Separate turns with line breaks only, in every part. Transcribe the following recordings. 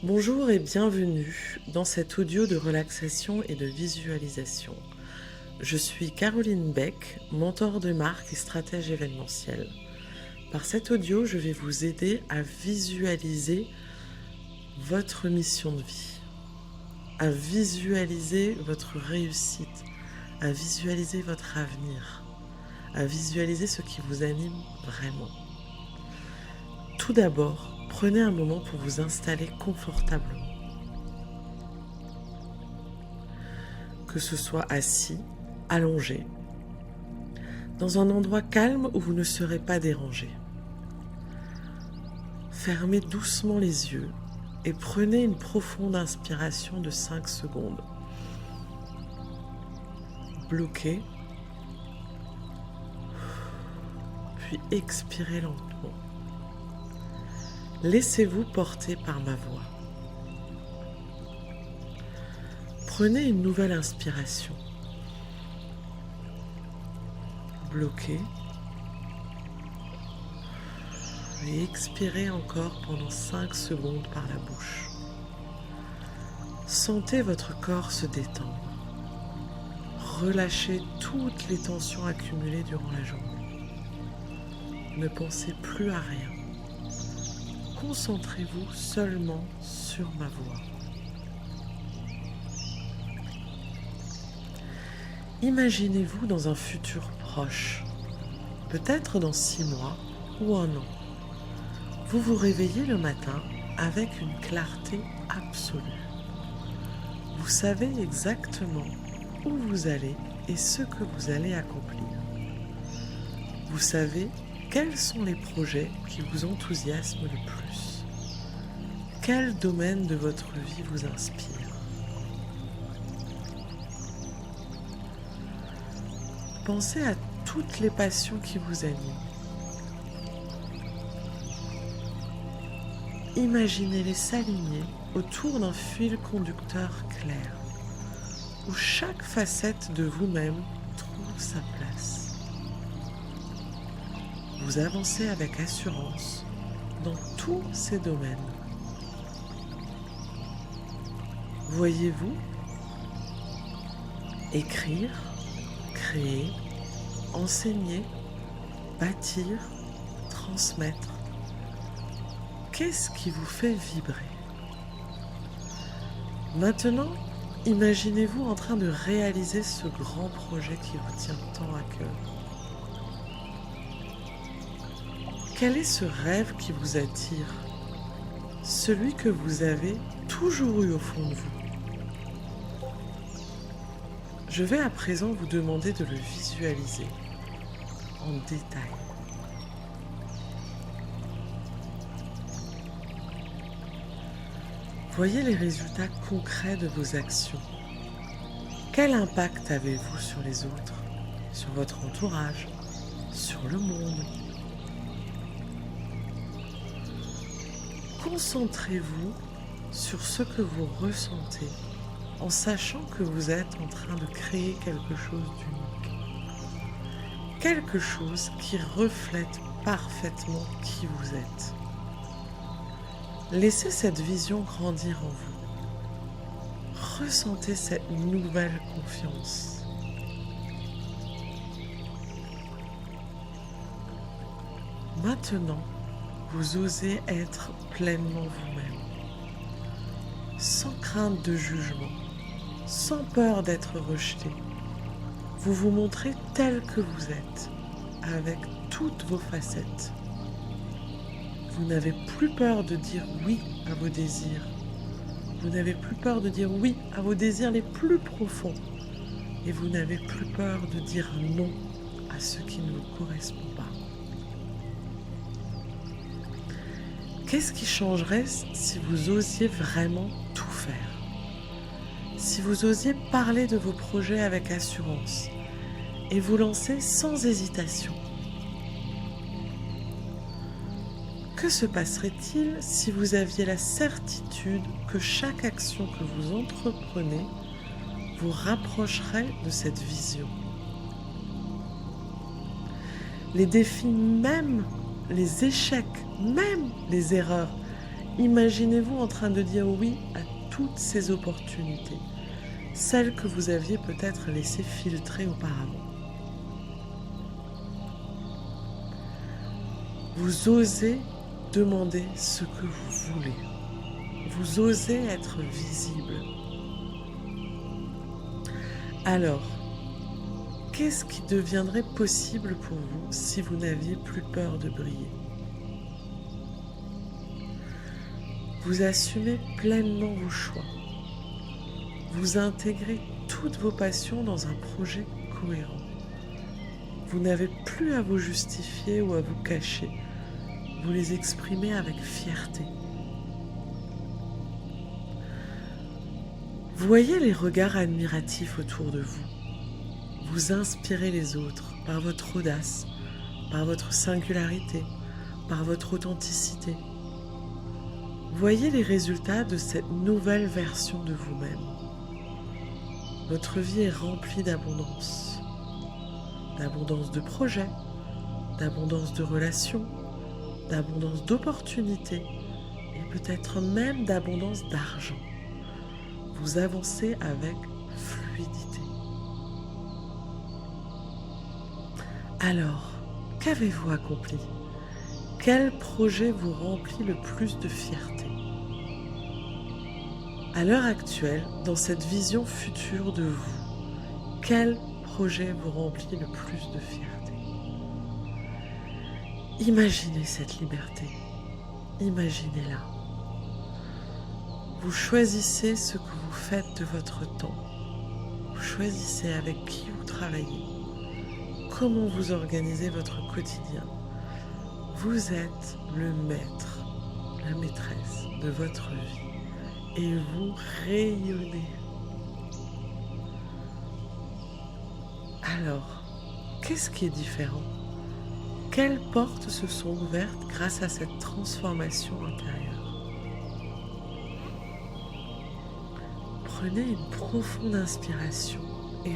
Bonjour et bienvenue dans cet audio de relaxation et de visualisation. Je suis Caroline Beck, mentor de marque et stratège événementiel. Par cet audio, je vais vous aider à visualiser votre mission de vie, à visualiser votre réussite, à visualiser votre avenir, à visualiser ce qui vous anime vraiment. Tout d'abord, prenez un moment pour vous installer confortablement. Que ce soit assis, allongé, dans un endroit calme où vous ne serez pas dérangé. Fermez doucement les yeux et prenez une profonde inspiration de 5 secondes. Bloquez, puis expirez lentement. Laissez-vous porter par ma voix. Prenez une nouvelle inspiration. Bloquez. Et expirez encore pendant 5 secondes par la bouche. Sentez votre corps se détendre. Relâchez toutes les tensions accumulées durant la journée. Ne pensez plus à rien. Concentrez-vous seulement sur ma voix. Imaginez-vous dans un futur proche, peut-être dans 6 mois ou 1 an. Vous vous réveillez le matin avec une clarté absolue. Vous savez exactement où vous allez et ce que vous allez accomplir. Vous savez quels sont les projets qui vous enthousiasment le plus? Quel domaine de votre vie vous inspire? Pensez à toutes les passions qui vous animent. Imaginez-les s'aligner autour d'un fil conducteur clair, où chaque facette de vous-même trouve sa place. Vous avancez avec assurance dans tous ces domaines. Voyez-vous écrire, créer, enseigner, bâtir, transmettre. Qu'est-ce qui vous fait vibrer? Maintenant, imaginez-vous en train de réaliser ce grand projet qui vous tient tant à cœur. Quel est ce rêve qui vous attire? Celui que vous avez toujours eu au fond de vous. Je vais à présent vous demander de le visualiser en détail. Voyez les résultats concrets de vos actions. Quel impact avez-vous sur les autres, sur votre entourage, sur le monde? Concentrez-vous sur ce que vous ressentez en sachant que vous êtes en train de créer quelque chose d'unique. Quelque chose qui reflète parfaitement qui vous êtes. Laissez cette vision grandir en vous. Ressentez cette nouvelle confiance. Maintenant, vous osez être pleinement vous-même, sans crainte de jugement, sans peur d'être rejeté. Vous vous montrez tel que vous êtes, avec toutes vos facettes. Vous n'avez plus peur de dire oui à vos désirs. Vous n'avez plus peur de dire oui à vos désirs les plus profonds. Et vous n'avez plus peur de dire non à ce qui ne vous correspond pas. Qu'est-ce qui changerait si vous osiez vraiment tout faire? Si vous osiez parler de vos projets avec assurance et vous lancer sans hésitation? Que se passerait-il si vous aviez la certitude que chaque action que vous entreprenez vous rapprocherait de cette vision? Les défis, même les échecs, même les erreurs, Imaginez-vous en train de dire oui à toutes ces opportunités, celles que vous aviez peut-être laissées filtrer auparavant. Vous osez demander ce que vous voulez. Vous osez être visible. Alors, qu'est-ce qui deviendrait possible pour vous si vous n'aviez plus peur de briller? Vous assumez pleinement vos choix. Vous intégrez toutes vos passions dans un projet cohérent. Vous n'avez plus à vous justifier ou à vous cacher. Vous les exprimez avec fierté. Voyez les regards admiratifs autour de vous. Vous inspirez les autres par votre audace, par votre singularité, par votre authenticité. Voyez les résultats de cette nouvelle version de vous-même. Votre vie est remplie d'abondance. D'abondance de projets, d'abondance de relations, d'abondance d'opportunités et peut-être même d'abondance d'argent. Vous avancez avec fluidité. Alors, qu'avez-vous accompli? Quel projet vous remplit le plus de fierté? À l'heure actuelle, dans cette vision future de vous, quel projet vous remplit le plus de fierté? Imaginez cette liberté. Imaginez-la. Vous choisissez ce que vous faites de votre temps. Vous choisissez avec qui vous travaillez. Comment vous organisez votre quotidien. Vous êtes le maître, la maîtresse de votre vie et vous rayonnez. Alors, qu'est-ce qui est différent? Quelles portes se sont ouvertes grâce à cette transformation intérieure? Prenez une profonde inspiration et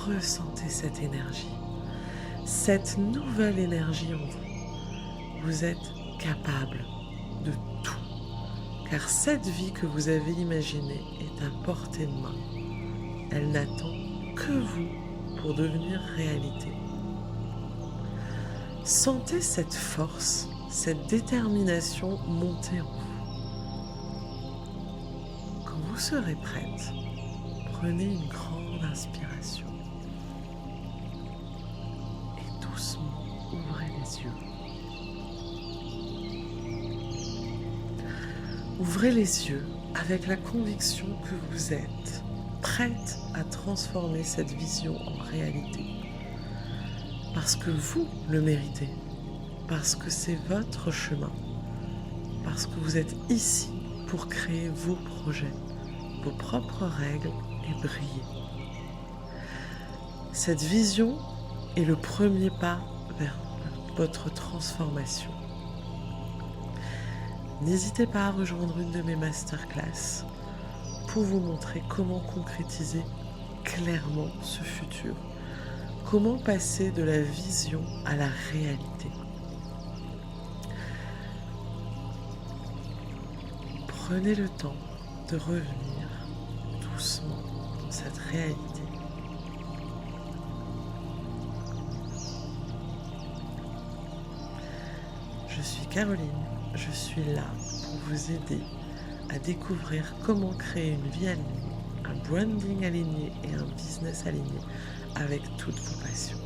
ressentez cette énergie, cette nouvelle énergie en vous. Vous êtes capable de tout, car cette vie que vous avez imaginée est à portée de main. Elle n'attend que vous pour devenir réalité. Sentez cette force, cette détermination monter en vous. Quand vous serez prête, prenez une grande inspiration et doucement ouvrez les yeux. Ouvrez les yeux avec la conviction que vous êtes prête à transformer cette vision en réalité. Parce que vous le méritez, parce que c'est votre chemin, parce que vous êtes ici pour créer vos projets, vos propres règles et briller. Cette vision est le premier pas vers votre transformation. N'hésitez pas à rejoindre une de mes masterclass pour vous montrer comment concrétiser clairement ce futur. Comment passer de la vision à la réalité? Prenez le temps de revenir doucement dans cette réalité. Je suis Caroline, je suis là pour vous aider à découvrir comment créer une vie alignée, un branding aligné et un business aligné avec toutes vos passions.